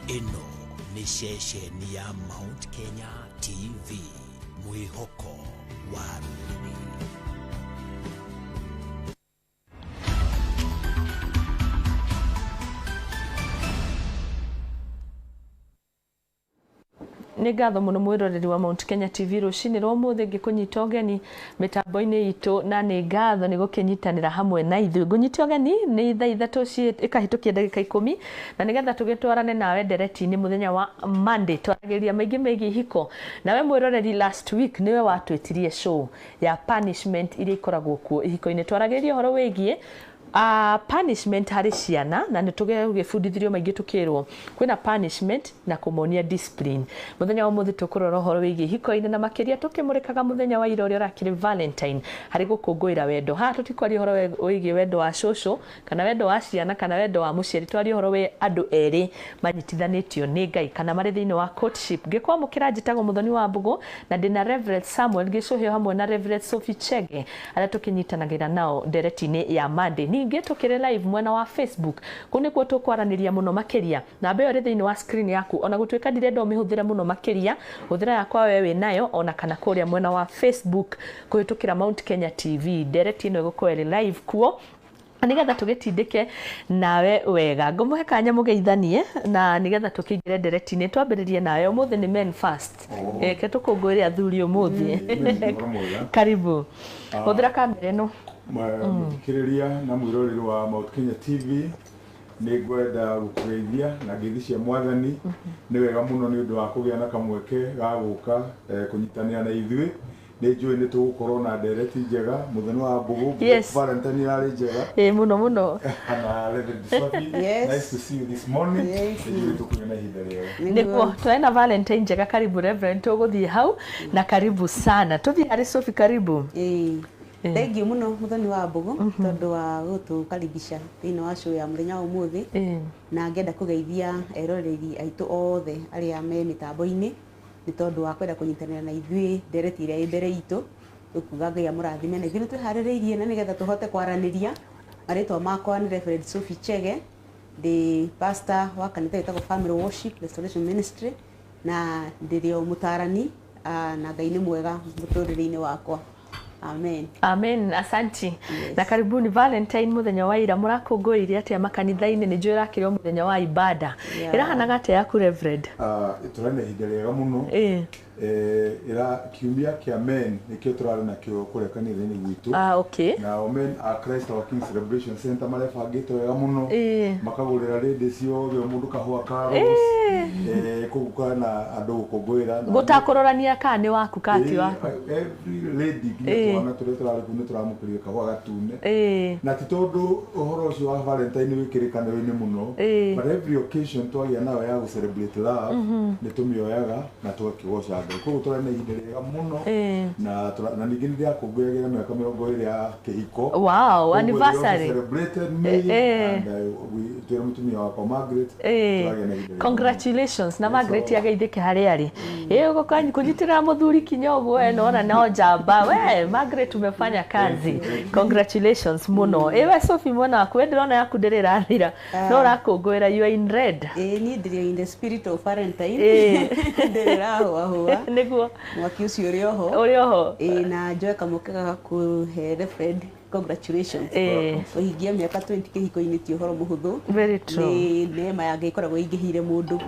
Ino ni ceceni ya Mount Kenya TV, mwihoko wa rũrĩrĩ. Nĩ ngatho mũno mwĩroreri wa Mount Kenya TV rũcinĩ rwa ũmũthĩ ngĩkũnyita ũgeni mĩtambo-inĩ itũ, na nĩ ngatho nĩ gũkĩnyitanĩra hamwe na ithuĩ. Ngũnyita ũgeni nĩ thaa ithatũ ĩkahĩtũkia ndagĩka 10, na nĩgetha tũgĩtwarane nawe ndereti-inĩ mũthenya wa Monday twaragĩrĩria maingĩ megiĩ ihiko. Nawe mwĩroreri, last week niwe watwĩtirie show ya punishment iria ikoragwo kuo ihiko-inĩ. Twaragĩrĩria ũhoro wĩgiĩ punishment harĩ ciana, na nĩ tũgĩbundithirio maingĩ tũkĩrwo kwĩna punishment na kũmonia discipline. Mũthenya wa ũmũthĩ tũkũrora ũhoro wĩgiĩ ihiko-inĩ, na makĩria tũkĩmũrĩkaga mũthenya wa ira ũrĩa ũrakĩrĩ Valentine harĩ gũkũngũĩra wendo. Haha tũtikwaria ũhoro wĩgiĩ wendo wa cũcũ kana wendo wa ciana kana wendo wa mũciari, twaria ũhoro wĩ andũ erĩ manyitithanĩtio nĩ Ngai kana marĩ thĩinĩ wa courtship. Ngĩkwamũkĩra njĩtagwo Mũthoni wa Mbũgũ, na ndĩna Reverend Samuel Gĩcũhio hamwe na Reverend Sophie Chege arĩa tũkĩnyitanagĩra nao ndereti-inĩ ya Monday. Ningĩ tũkĩrĩ live mwena wa Facebook, kũu nĩkuo tũkwaranĩria mũno makĩria. Namba ĩyo ĩrĩ thĩinĩ wa screen yaku, ona gũtuĩka ndirenda ũmĩhũthĩre mũno makĩria, hũthĩra yakwa wewe nayo, ona kana kũrĩa mwena wa Facebook kũhĩtũkĩra Mount Kenya TV. Ndereti ĩno ĩgũkorwo ĩrĩ live kuo, nĩgetha tũgĩtindĩke nawe wega. Ngũmũhe kanya mũgeithanie na nĩgetha tũkĩingĩre ndereti-inĩ. Twambĩrĩrie nawe, ũmũthĩ nĩ men first. Ke tũkũngũĩre athuri ũmũthĩ. Karibu. Hũthĩra kamera ĩno. Mũthikĩrĩria na mwĩroreri wa Mount Kenya TV, nĩ ngwenda gũkũgeithia na ngeithi cia Mwathani. Nĩ wega mũno nĩ ũndũ wa kũgĩa na kamweke ga gũka kũnyitanĩra na ithuĩ. Nĩ njũĩ nĩ tũgũkorwo na ndereti njega, Mũthoni wa Mbũgũ, Valentine yarĩ njega. Mũno mũno. Na Reverend Sophie, nice to see you this morning. Nĩ tũkũgĩa na ihinda rĩega. Nĩguo twena Valentine njega. Karibu Reverend, tũgũthiĩ hau na karibu sana. Tũthiĩ harĩ Sophie, karibu. Thank you muno Mũthoni wa Mbũgũ tondũ wa gũtũkaribisha thĩinĩ wa show ya mũthenya wa ũmũthĩ. Na ngenda kũgeithia eroreri aitũ othe arĩa me mĩtambo-inĩ nĩ tondũ wa kwenda kũnyitanĩra na ithuĩ ndereti ĩrĩa ĩ mbere itũ. Tũkuga Ngai amũrathime, na ithuĩ nĩ twĩharĩrĩirie na nĩgetha tũhote kwaranĩria. Marĩtwa makwa nĩ Reverend Sophie Chege, ndĩ pastor wa kanitha wĩtagwo Family Worship Restoration Ministry, na ndĩrĩ o mũtarani na Ngai nĩ mwega mũtũrĩre-inĩ wakwa. Amen. Amen. Asanti. Yes. Na karibuni Valentine mũthenya wa ira mũrakũngũĩire atĩa makanitha-inĩ? Nĩ njũĩ rakĩrĩ mũthenya wa ibada. Ĩrahanaga atĩa yaku Reverend? Tũrarĩ na ihinda rĩega mũno. Ĩra kiumia kĩa men nĩkĩo tũrarĩ nakĩo kũrĩa kanitha-inĩ gwitũ. Okay. Na men a Christ our King Celebration Center marebangĩte wega mũno. Makagũrĩra rĩndĩ ciothe mũndũ kahũa karos. Kũguka na andũ gũkũngũĩra. Gũtakũrorania kana nĩ waku kati waku. Every lady twana tũrĩa tũrarĩ kuo nĩ tũramũkĩrire kahũa gatune. Na ti tondũ ũhoro ũcio wa Valentine wĩkĩrĩkanĩro-inĩ mũno, but every occasion twagĩa nayo ya gũ-celebrate love nĩ tũmĩoyaga na tũgakĩgoca Ngai. Koguo tũrarĩ na ihinda rĩega mũno, na ningĩ nĩ ndĩrakũngũyagĩra mĩaka 20 ya kĩhiko. Wow, anniversary. Celebrated me and twĩra mũtumia wakwa Margaret. Congratulations na Margaret ageithĩke harĩa arĩ. Ũgũka kũnyitĩrĩra mũthuri kinya ũguo naona no njamba. We Margaret umefanya kazi. Congratulations muno. We Sophie mwana waku ndĩrona yaku ndĩrĩrathira. No ũrakũngũĩra you are in red. Niĩ ndĩrĩ in the spirit of Valentine. Ndĩrahũahũa. Nĩguo. Mwaki ũcio ũrĩ oho. Ũrĩ oho. Na njoe kamũke gakũhe Reverend. Congratulations. Ũhingia mĩaka 20 kĩhiko-inĩ ti ũhoro mũhũthũ. Very true. Nĩ neema ya Ngai ĩkoragwo ĩingĩhire mũndũ.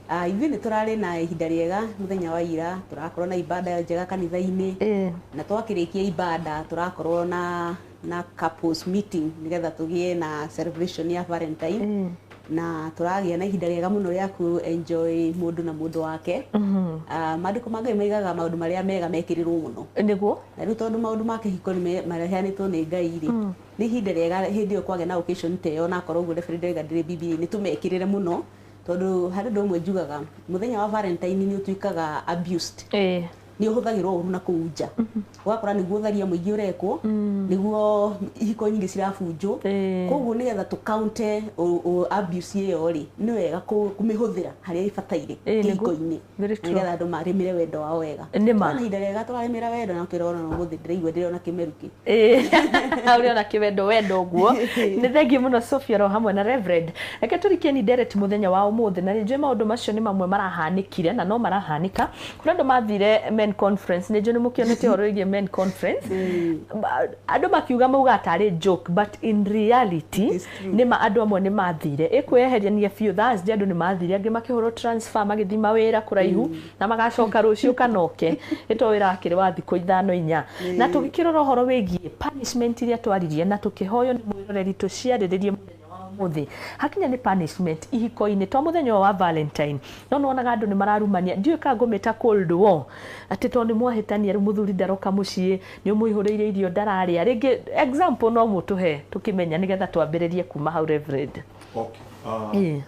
Ithuĩ nĩ tũrarĩ na ihinda rĩega mũthenya wa ira, tũrakorwo na ibada njega kanitha-inĩ. Na twakĩrĩkia ibada tũrakorwo na couples meeting nĩgetha tũgĩe na celebration ya Valentine. Na tũragĩa na ihinda rĩega mũno rĩa ku enjoy mũndũ na mũndũ wake. Maandĩko ma Ngai maigaga maũndũ marĩa mega mekĩrĩrwo mũno. Nĩguo. Na rĩu tondũ maũndũ ma kĩhiko nĩ marehanĩtwo nĩ Ngai rĩ, nĩ ihinda rĩega hĩndĩ ĩyo kwagĩa na occasion ta ĩyo, na akorwo ũguo Reverend Ndega ndĩrĩ Biblia-inĩ tũmekĩrĩre mũno, tondũ harĩ ũndũ ũmwe njugaga mũthenya wa Valentine nĩ ũtuĩkaga abused. ni uhuthagirwo uru na kuunja wakora ni gutharia muingi urekwo niguo ihiko nyingi cirabunjwo koguo nigetha tu counter abuse iyo ri ni wega kumihuthira haria ibataire ihiko-ini nigetha andu marimire wendo wao wega na hinda rega turarimira wendo na kirona no muthi ndiraigua ndirona kimeruki auri ona kiwendo wendo guo ni thengi muno Sophia ro hamwe na Reverend reke turikieni direct muthenya wa umuthi na njwe maundu macio ni mamwe marahanikire na no marahanika kuna andu mathire men conference ni njwe ni mukionete oroigie men conference andu makiuga mauga atari joke but in reality ni ma andu amwe ni mathire ikweherania few Thursday andu ni mathire angi makihoro transfer magithima wira kuraihu na magacoka rucio kanoke ito wira akiri wa thiko 5-4 na tugikirora horo wigie punishment iria twaririe na tukihoyo ni mwiroreri tuciariririe muthenya wa muthi hakinya ni punishment ihiko-ini to muthenya wa Valentine no nonaga andu ni mararumania ndiuka ngumita cold war ati to ni mwahitania ru muthuri ndaroka mucii ni umuihureire irio ndararia ringi example no mutuhe tukimenya nigetha twambiririe kuma hau Reverend. Okay.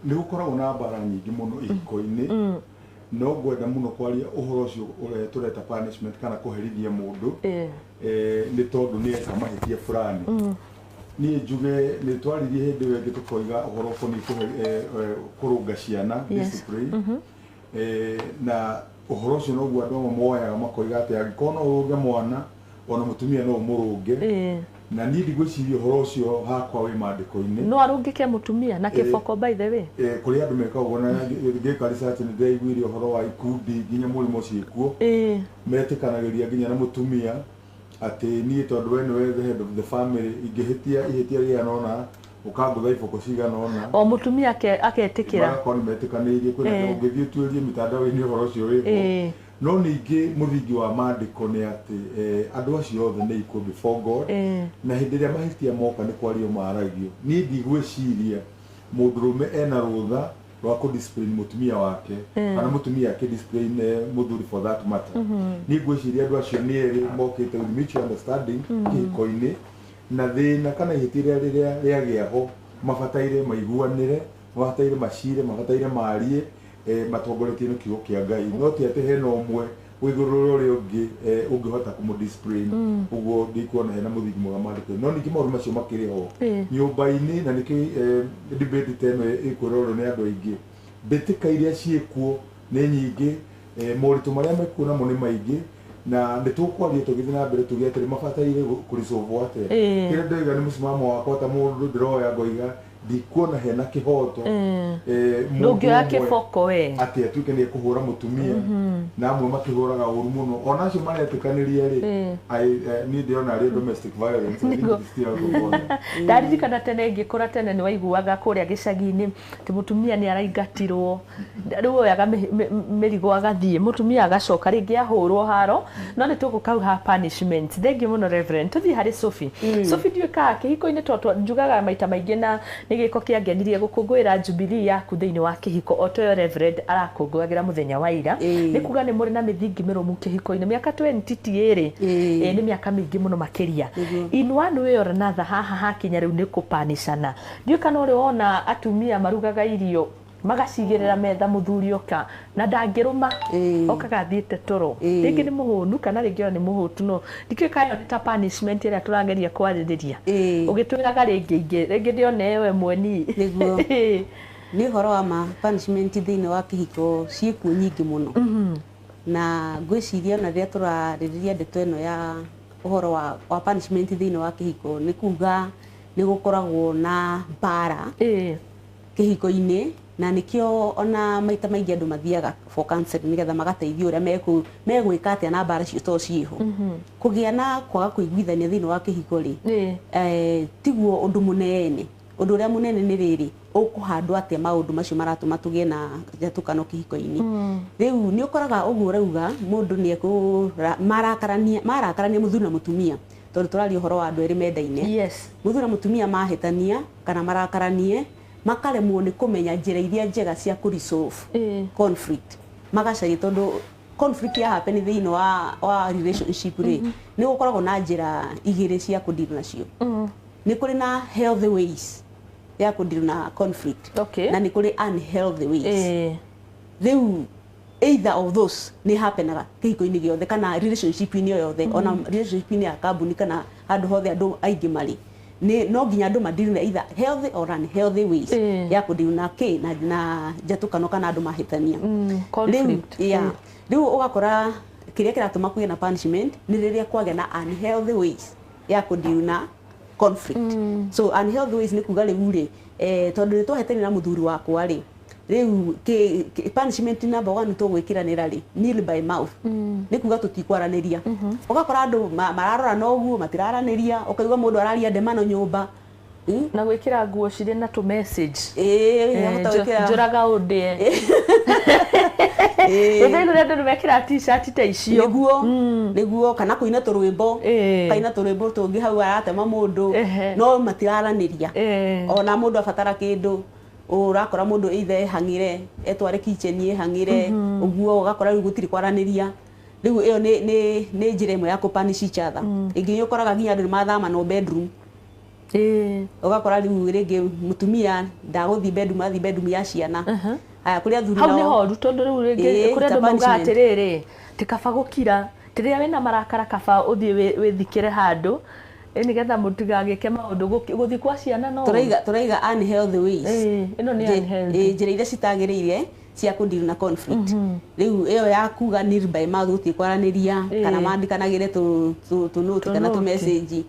Ni gukoragwo na mbara nyingi muno ihiko-ini no gwenda muno kwaria uhoro ucio tureta punishment kana kuherithia mundu ni tondu ni eka mahitia fulani ni njuge ni twaririe hindi wengi tukoiga uhoro koni kurunga ciana discipline na uhoro ucio no gwa ndomo moyaga makoiga ati angikono urunge mwana ona mutumia no umurunge na ni ndigwiciria uhoro ucio hakwa wi mandiko-ini no arungike mutumia na kiboko by the way kuri andu mekagwo na ngeka research ni ndaiguire uhoro wa ikundi nginya murimo ucio kuo metikanagiria nginya na mutumia ati ni tondu we niwe the head of the family ihitia ria nona ukagutha iboko cigana ona o mutumia aketikira ko ni metikanirie kwina ungithie tuirie mitandao-ini uhoro ucio wiko no ningi muthingi wa mandiko ni ati andu acio othe ni equal before God na hindi ria mahitia moka ni kwario maragio ni ndigwiciria mundurume ena rutha rwa ku discipline mutumia wake kana mutumia ake discipline muthuri for that matter ni ngwiciria andu acio ni eri mokite with mutual understanding ihiko-ini na thina kana ihitiria riria giaho mabataire maiguanire mabataire macire mabataire marie matongoretie no kiugo kia Ngai no ti ate hena umwe wigururo ri ungi ungihota kumu discipline uguo ndikuona hena muthingi mwega mandiko no ningi mauru macio makiriho nyumba-ini na niki debate teno ikuroro ni andu aingi mbitika iria ciekuo ni nyingi moritu maria mekuo namo ni maingi na nditukwaria tugithii na mbere tugia atiri mabataire kurisolve ate kire ndoiga ni musimamo wakwa ta mundu ndiroya ngoiga ndikuona hena kihoto mundu yake foko we ati atuike ni kuhura mutumia na amwe makihuraga uru muno ona acio maretikanirie ri ni ndiona ri domestic violence ndaririkana tene ngikura tene ni waiguaga kuria gicagi-ini ti mutumia ni araingatirwo riu oyaga mirigo agathie mutumia agacoka ringi ahurwo haro no ni tugukau ha punishment thengi muno Reverend tuthi hari Sophie ndiuka kihiko-ini toto njugaga maita maingi na ni giko kiangenirie gukungwira Jubilee yaku thiini wa kihiko otoyo Reverend arakungwagira muthenya wa ira ni kuga ni muri na mithingi mirumu kihiko-ini miaka 20 ni miaka mingi muno makiria in one way or another haha hakinya riu ni kupanishana ndiuka no riona atumia marugaga irio magacigirira metha muthuri oka na ndangiruma okaga thiete toro ringi ni muhunu kana ringi ni muhutu no ndikikayo ni ta punishment ira turageria kwaririria ugitwiraga ringi ndione ewe mweni niguo ni horo wa ma punishment thiini wa kihiko ciekuo nyingi muno na ngwiciria na ria turaririria ndeto eno ya uhoro wa punishment thiini wa kihiko ni kuga ni gukoragwo na mbara kihiko-ini na nikio ona maita maingi andu mathiaga for counseling nigetha magateithio uria megwika atia na mbara cio ciho kugia na kwaga kuiguithania thiini wa kihiko ri tiguo undu munene undu uria munene ni riri ukuhandwa atia maundu macio maratuma tugie na jatukano kihiko-ini riu ni ukoraga uguo rauga mundu ni marakarania muthuri na mutumia tondu turari uhoro wa andu eri mendaine muthuri na mutumia mahitania kana marakaranie makaremwo ni kumenya njira iria njega cia ku resolve conflict magacaria tondu conflict ya happen thiini wa relationship ri ni gukoragwo na njira igiri cia ku deal nacio ni kuri na healthy ways ya ku deal na conflict na ni kuri unhealthy ways riu either of those ni happenaga kihiko-ini giothe kana relationship-ini yothe ona relationship-ini ya kambuni kana handu hothe andu aingi mari ni no nginya andu madili na either healthy or unhealthy ways ya kudili na na jatukano kana andu mahitania conflict riu ugakora kiria kiratuma kuge na punishment ni riria kwage na unhealthy ways ya kudili na conflict so unhealthy ways ni kuga riu ri tondu ni twahetani na muthuri wakwa ri riu punishment number 1 to gwikiranira ri nil by mouth ni kuga tutikwaraniria ugakora andu mararora no guo matiraraniria ukaigwa mundu araria ndemano nyumba na gwikira nguo ciri na tu message njuraga undie ndio ndio mekira t-shirt ta icio niguo kana kuina turwimbo kaina turwimbo tungi hau aratema mundu no matiraraniria ona mundu abatara kindu urakora mundu either hangire etware kitchen hangire uguo ugakora gutiri kwaraniria riu iyo ni njira imwe ya kupanish each other ingi ukoraga nginya andu mathama no bedroom ugakora riu ringi mutumia ndaguthi bedroom ya ciana aya kuria thuri hau ni horu tondu riu ringi kuria andu mauga atiriri tikaba gukira tiria wina marakara kaba uthie withikire handu nigetha mutigagike maundu guthi kwa ciana no turaiga unhealthy ways ino ni unhealthy njira iria citagiriire cia kudili na conflict riu iyo ya kuga nil by mouth gutikwaraniria kana mandikanagire tu note kana tu message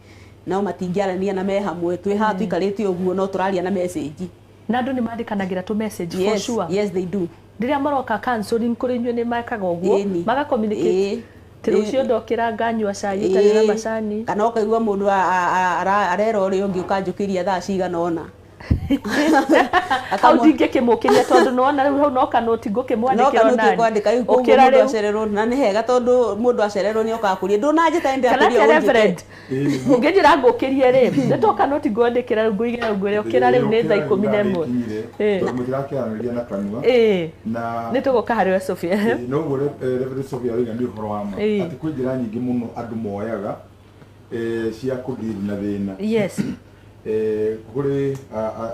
no matingiarania na me hamwe twi ha tuikarite uguo no turaria na message na andu ni mandikanagira tu message for sure yes they do ndiria maroka counseling kuri nywe ni makaga uguo maga communicate tirucio ndokira nganywa cai itari na macani kana ukaigwa mundu arera uri ungi ukanjukiria thaa cigana ona au dinge kimukiria tondu nona riu hau no kanoti ngukimwandikira nani no kwandika yuko mundu acererwo na ni hega tondu mundu acererwo ni okakuria ndunajita ende akuria reverend ngejira ngukirie ri ndeto kanoti ngwandikira riu nguigira ngwire ukira riu ni thaa 11 mutirakiraniria na kanua na nituguka hari Sophia no gure reverend Sophia ringa ni uhoro wama ati kwi njira nyingi muno andu moyaga cia kudili na thina yes kuri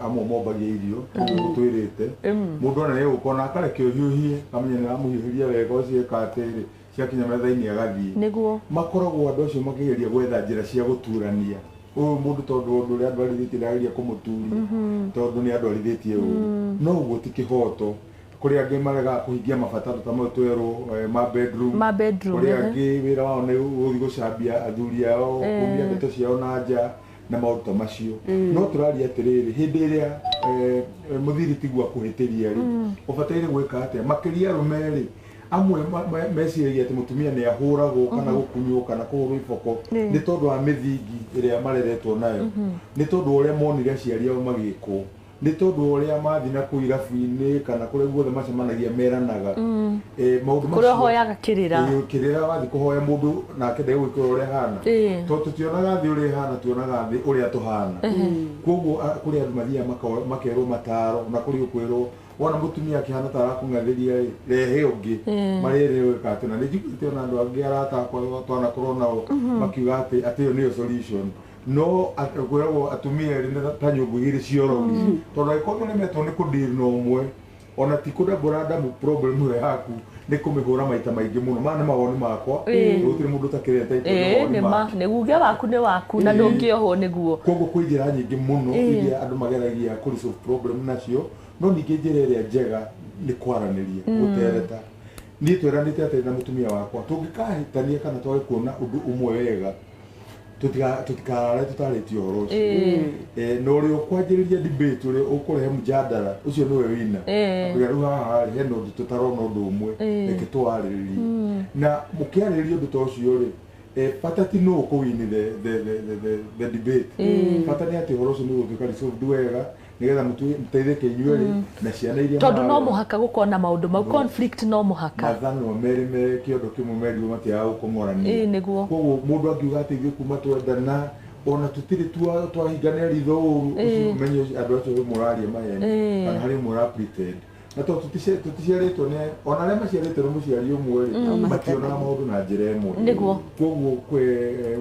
amo mobagia irio twirite mundu ona yego kona akareke hiuhie kamenye na muhihiria wega ucie katiri cia kinya metha-ini agathie niguo makoragwo andu acio makigeria gwetha njira cia guturania mundu tondu undu ri andu arithitie ndageria kumuturi tondu ni andu arithitie no uguo ti kihoto kuri angi marega kuhingia mabataro ta mau tweru ma bedroom kuri angi wira wao ni guthi gucambia athuri ao kumia ndeto ciao na nja na maundu macio no turaria atiriri hindi iria muthiri tigwa kuhitiria ri ubataire gwika atia makiria rumeri amwe meciria ati mutumia ni ahuragwo kana gukunywo kana kuhurwo iboko ni tondu wa mithingi iria mareretwo nayo ni tondu uria monire aciari ao magikwo ni tondu uria mathi na kuirabu-ini kana kuria guothe macemanagia meranaga maundu macio kuria hoyaga kirira wathi kuhoya mundu nake ndegwikira uria hana tondu tutionaga thi uria hana tuonaga thi uria tuhana koguo kuria andu mathia makerwo mataro na kuria ukwirwo wona mutumia akihana ta arakung'athiria rehe ungi marere wika ati na njiguite ona andu angi aratakwa twana korona makiuga ati iyo niyo solution no akwirwo atumia ri ta nyumbu igiri ciorogi tondu aikorwo ni metwo ni kudili no umwe ona ti kudabura mu problem yaku ni kumihura maita maingi muno mana mawoni makwa gutiri mundu takireta ni guge waku ni waku na ndungiohwo niguo koguo kwi njira nyingi muno iria andu mageragia ku solve problem nacio no ningi njira iria njega ni kwaraniria gutereta ni tweranite ati na mutumia wakwa tungikahitania kana twage kuona undu umwe wega tutikara tutaritio horo no ri ukwanjiriria debate uri ukurehe mjadala ucio niwe wina riu haha hena undu tutarona undu umwe reke twariririe na mukiaririria undu ta ucio ri patati no kuwini the debate patani ati horo ucio ni gutuika resolved wega nigetha muteithike inyuĩ na ciana iria tondu no muhaka gukona maundu mau conflict no muhaka mathano merime kiondo kimwe meri matia gukomorania niguo koguo mundu angiuga ati ithuĩ kuma twendana ona tutiri twahingania ritho uru menye andu acio muraria maheni kana hari mura pretend na to tuticiaritwo ni ona arĩa maciarĩte nĩ mũciari ũmwe mationaga maũndũ na njĩra ĩmwe niguo koguo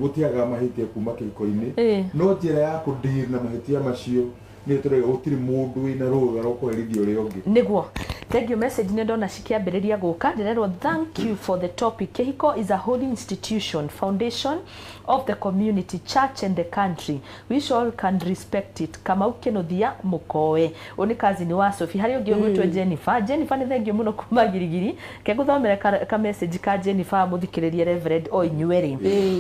gũtiaga mahĩtia kuma kĩhiko-inĩ no njĩra ya kũdeal na mahĩtia macio ni turega gutiri mundu wina ruga rwo kwerithia uria ungi niguo Thank you message nä ndona cikiambĩrĩria gũka ndĩrerwo thank you for the topic. Kĩhiko is a holy institution, foundation of the community, church and the country. We all can respect it. Kamau Kĩnuthia Mũkowe. Ũyũ nĩ cousin wa Sophie. Harĩ ũngĩ ũgwĩtwo Jennifer. Jennifer nĩ thengiũ mũno kuma Girigiri. Kegũthomera ka message ka Jennifer mũthikĩrĩrie Reverend o inyuerĩ.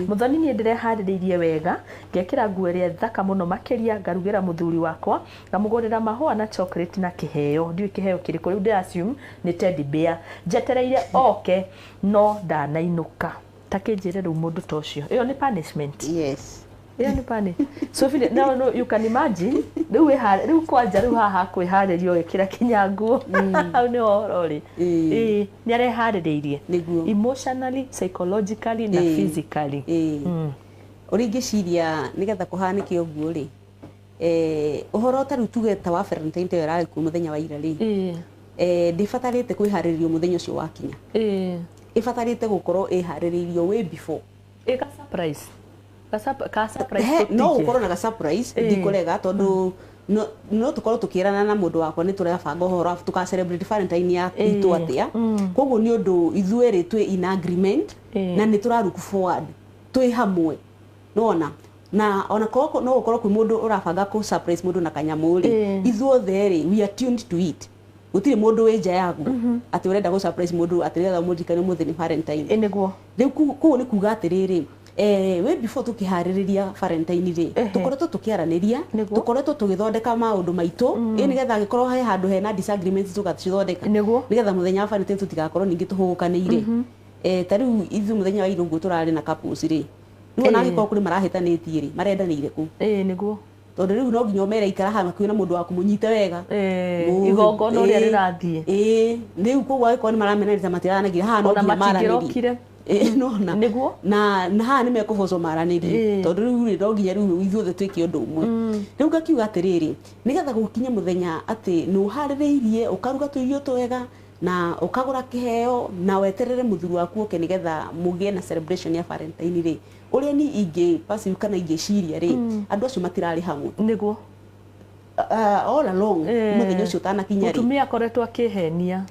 Mũthoni niĩ ndĩreharĩrĩirie wega, ngekĩra nguo ĩrĩa thaka mũno makĩria, ngarugĩra mũthuri wakwa, ngamũgũrĩra mahũa na chocolate na kĩheo. Ndiũĩ kĩheo kĩrĩkũ, rĩu ndĩ assume nĩ teddy bear. Njetereire oke no ndanainũka. Takĩnjĩre rĩu mũndũ ta ũcio. Ĩyo nĩ punishment. Yes. Ĩyo nĩ punishment. So no, you can imagine rĩu kwanja rĩu haha kwĩharĩrio gĩkĩra kinyanguo. Hau nĩ ũhoro rĩ. Nĩ areharĩrĩirie. Emotionally, psychologically na physically. Ũrĩ ingĩciria nĩgetha kũhanĩke ũguo rĩ. Ũhoro ta rĩu tuge ta wa Valentine Day ĩrarĩ kuo mũthenya wa ira rĩ. Ndibatarĩte kwĩharĩrĩrio mũthenya ũcio wakinya. Ibatarĩte gũkorwo ĩharĩrĩirio way before. Ka surprise. Ka surprise. No ũkorwo na ka surprise ndikũrega tondũ no tukorwo tukĩrana na mũndũ wakwa nĩ tũrebanga ũhoro afu tuka celebrate Valentine ya itu atia. Koguo nĩ ũndũ ithuerĩ twĩ in agreement na nĩ tũraruku forward twĩ hamwe. Nona na ona koko no ũkorwo kwĩ mũndũ ũrabanga ku surprise mũndũ na kanyamũ rĩ. Ithuothe rĩ we are tuned to it. Gutire mũndũ wĩ nja yaku atĩ ũrenda go surprise mũndũ atĩrĩga mũndikane mũthenya Valentine. Nĩguo. Rĩu kũu nĩ kuga atĩrĩrĩ we before tukiharĩrĩria Valentine rĩ tukoretwo tukiaranĩria tukoretwo tugithondeka maũndũ maitũ nĩgetha angĩkorwo he handũ hena disagreements tugacithondeka nĩgetha mũthenya wa Valentine tutigakorwo ningĩ tũhũkanĩire ta rĩu ithu mũthenya wa irũngu tũrarĩ na couples rĩ rĩu ona angĩkorwo kũrĩ marahĩtanĩtie rĩ marendanĩire kũ nĩguo tondũ rĩu no nginya ũmere ikara haha kwĩna mũndũ waku mũnyite wega igongona ũrĩa rĩrathiĩ rĩu koguo angĩkorwo nĩ maramenanĩte matiranagire haha no nginya maranĩrie nona na haha nĩ mekũbocwo maranĩrie tondũ rĩu no nginya rĩu ithuothe twĩke ũndũ ũmwe rĩu ngakiuga atĩrĩrĩ nĩgetha gũkinya mũthenya atĩ nĩ ũharĩrĩirie ũkaruga tũirio twega na ũkagũra kĩheo na weterere mũthuri waku oke nĩgetha mũgĩe na celebration ya Valentine rĩ ũrĩa ni ingĩ passive kana ingĩciria rĩ andũ acio matirarĩ hamwe nĩguo all along mũthenya ũcio ũtanakinya rĩ mũtumia akoretwo akĩhenia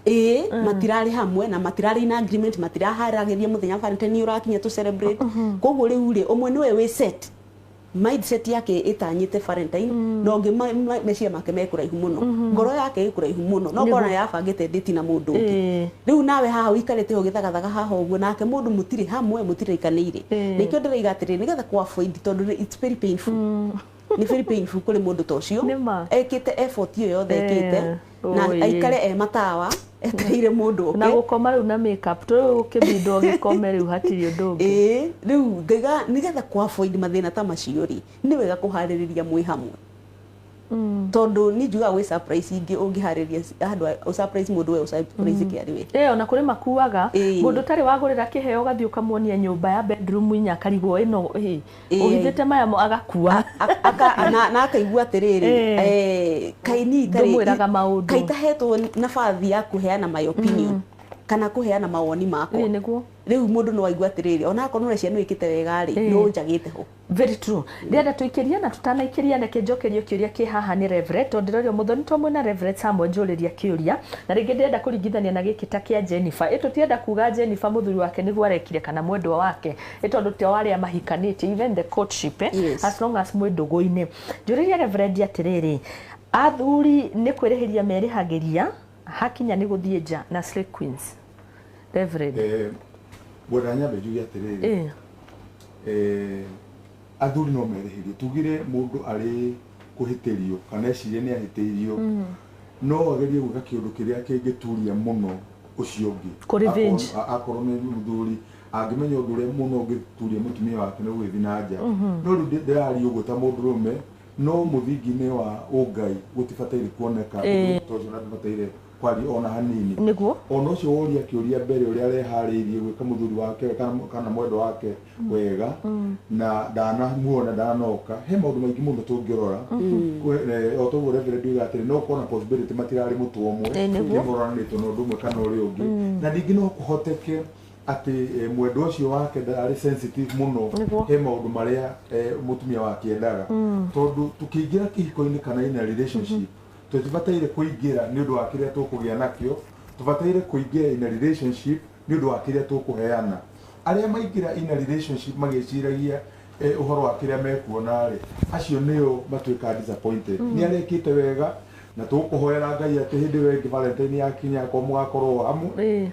matirarĩ hamwe na matirarĩ in agreement matiraharagĩria mũthenya Valentine ũrakinya to celebrate koguo rĩu rĩ ũmwe nĩwe wĩ set mindset yake itanyite Valentine no ũngĩ meciria make mekũraihu mũno ngoro yake ĩkũraihu mũno no kona yabangĩte date na mũndũ ũngĩ rĩu nawe haha ũikarĩte ho gĩthagathaga haha ũguo nake mũndũ mũtirĩ hamwe mũtirĩkanĩire nĩkĩo ndĩraiga atĩrĩrĩ nĩgetha kwa avoid tondũ it's very painful ni very painful kũrĩ mũndũ ta ũcio ekĩte effort iyo yothe ekĩte na aikare matawa etereire mũndũ ũngĩ na gũkoma rĩu na makeup tũ ũkĩbindwo gĩkome rĩu hatirĩ ũndũ ũngĩ rĩu nĩgetha kwa avoid mathĩna ta macio rĩ nĩ wega kũharĩrĩria mwĩ hamwe tondũ nĩ njuga wĩ surprise ingĩ ũngĩharĩria handũ surprise mũndũ we surprise kĩarĩ ona kũrĩ makuaga mũndũ tarĩ wagũrĩra kĩheo ũgathiĩ ũkamuonia nyũmba ya bedroom inya karigwo ĩno ũhithĩte maya agakua na akaigua atĩrĩrĩ kaini ndũmwĩraga maũndũ kaitahetwo nabathi ya kũheana my opinion kana kũheana mawoni makwa nĩguo rĩu mũndũ no aigua atĩrĩrĩ ona akorwo nĩ ciana wĩkĩte wega rĩ no njagĩte ho very true ndĩrenda tũikĩria na tutanaikĩria reke njokerio kĩũria kĩ haha nĩ Reverend tondũ ndĩrorio mũthoni twamwe na Reverend Samuel njũrĩria kĩũria na rĩngĩ ndĩrenda kũringithania na gĩkĩ ta kĩa Jennifer tũtienda kuga Jennifer mũthuri wake nĩguo arekire kana mwendwa wake tondũ tĩ warĩa mahikanĩtie even the courtship as long as mwĩ ndũgũ-inĩ njũrĩria Reverend atĩrĩrĩ athuri nĩ kwĩrĩhĩria merĩhagĩria hakinya nĩ gũthiĩ nja na Slay Queens Reverend bwana nyambe njuge atĩrĩrĩ athuri no merĩhĩrie tugire mũndũ arĩ kũhĩtĩrio kana ecirie nĩ ahĩtĩirio no agerie gwĩka kĩũndũ kĩrĩa kĩngĩturia mũno ũcio ũngĩ akorwo nĩ mũthuri angĩmenya ũndũ ũrĩa mũno ũngĩturia mũtumia wake nĩ gũgĩthiĩ na nja no rĩu ndĩraria ũguo ta mũndũrũme no mũthingi-inĩ wa ũngai gũtibataire kuoneka tondũ na ndibataire kwari ona hanini nĩguo ona ũcio woria kĩũria mbere ũrĩa areharĩirie gwĩka mũthuri wake kana mwendwa wake wega na ndanamuona ndanoka he maũndũ maingĩ mũno tũngĩrora o toguo Reverend ndiuga atĩrĩ no kuona possibility matirarĩ mũtũ ũmwe nĩmoranĩtwo na ũndũ ũmwe kana ũrĩa ũngĩ na ningĩ no kũhoteke atĩ mwendwa ũcio wake ndarĩ sensitive mũno he maũndũ marĩa mũtumia wake endaga tondũ tukĩingĩra kĩhiko-inĩ kana in a relationship tutibataire kuingira ni undu wa kiria tukugia nakio tubataire kuingira in a relationship ni undu wa kiria tukuheana aria maingira in a relationship magiciragia uhoro wa kiria mekuona ri acio nio matuika disappointed ni arekite wega na tukuhoera Ngai ati hindi wengi Valentine yakinya ko mugakorwo hamwe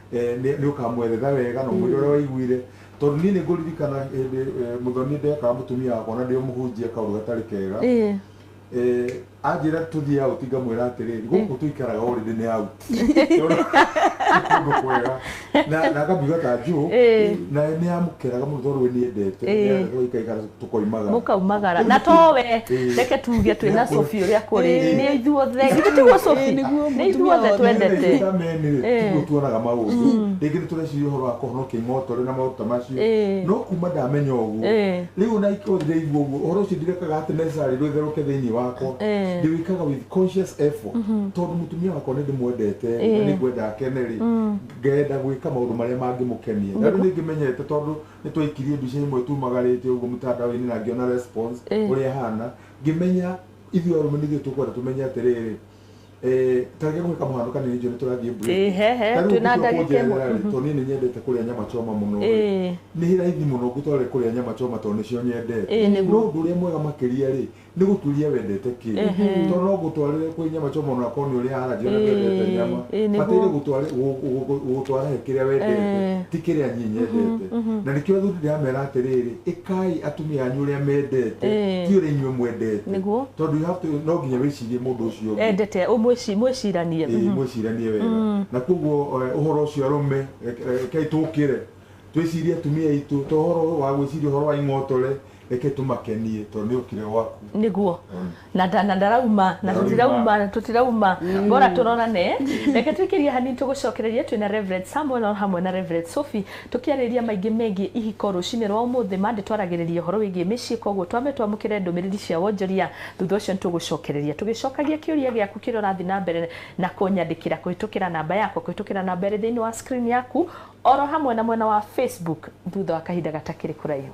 ni ukamweretha wega no muri ore waiguire tondu ni nguririkana muthoni ndeka mutumia wakwa na ndio muhunjia kauru gatari kega ajira tuthie au tiga mwira atiriri guku tuikaraga already ni au na kabiga ta ju na ni amukeraga muno tondu ni endete ni ikaikara tukoimaga mukaumagara na towe reke tuge twina Sophie uria kuri ni ithuothe gitiguo Sophie ni ithuothe twendete tiguo tuonaga maundu rĩngĩ nĩ tũreciria ũhoro wa kũhonokia imotore na maũndũ macio no kuma ndamenya ũguo rĩu na ikothire igua ũguo ũhoro ũcio ndirekaga atĩ necessary rwĩtherũke thĩinĩ wakwa ndiwĩkaga with conscious effort tondũ mũtumia wakwa nĩ ndĩmwendete na nĩ ngwenda akeneri ngenda gwĩka maũndũ marĩa mangĩmũkenia na rĩu nĩ ngĩmenyete tondũ nĩ twaikirie mbica imwe tumagarĩte ũguo mũtandao-inĩ na ngĩona response ũrĩa hana ngĩmenya ithuĩ arũme nĩ ithuĩ tũkwenda tũmenye atĩrĩrĩ tareke gwika muhano kana nĩ njoni tũrathiĩ break twina ndagĩka ĩmwe tondũ niĩ nĩ nyendete kũrĩa nyama choma mũno nĩ raithi mũno ngũtware kũrĩa nyama choma tondũ nĩcio nyendete no ũndũ ũrĩa mwega makĩria rĩ nĩ gũtuĩria wendete kĩ tondũ no ngũtwarĩre kwĩ nyama choma na koni ũrĩa hana njĩra wendete nyama bataire gũtwara he kĩrĩa wendete ti kĩrĩa niĩ nyendete na nĩkĩo thuri ndĩramera atĩrĩrĩ ĩkai atumia anyu ũrĩa mendete ti ũrĩa inyuĩ mwendete tondũ you have to no nginya wĩcirie mũndũ ũcio endete mwĩciranie mwĩciranie wega na koguo ũhoro ũcio arũme reke tũkĩre twĩcirie atumia aitũ to ũhoro wa gwĩciria ũhoro wa ing'otore reke tũmakenie tondũ nĩ ũkire waku nĩguo na ndarauma na tutirauma bora tũrorane reke twĩkĩrie hanini tũgũcokereria twĩna Reverend Samuel o hamwe na Reverend Sophie tũkĩarĩria maingĩ megiĩ ihiko rũcinĩ rwa ũmũthĩ mande twaragĩrĩria ũhoro wĩgiĩ mĩciĩ koguo twamũkĩre ndũmĩrĩri cia wonjoria thutha ũcio tũgũcokereria tũgĩcokagia kĩũria gĩaku kĩrĩa ũrathiĩ na mbere na kũnyandĩkĩra kũhĩtũkĩra namba yakwa kũhĩtũkĩra namba ĩrĩ thĩinĩ wa screen yaku oro hamwe na mwena wa Facebook thutha wa kahinda gatakĩrĩ kũraihu.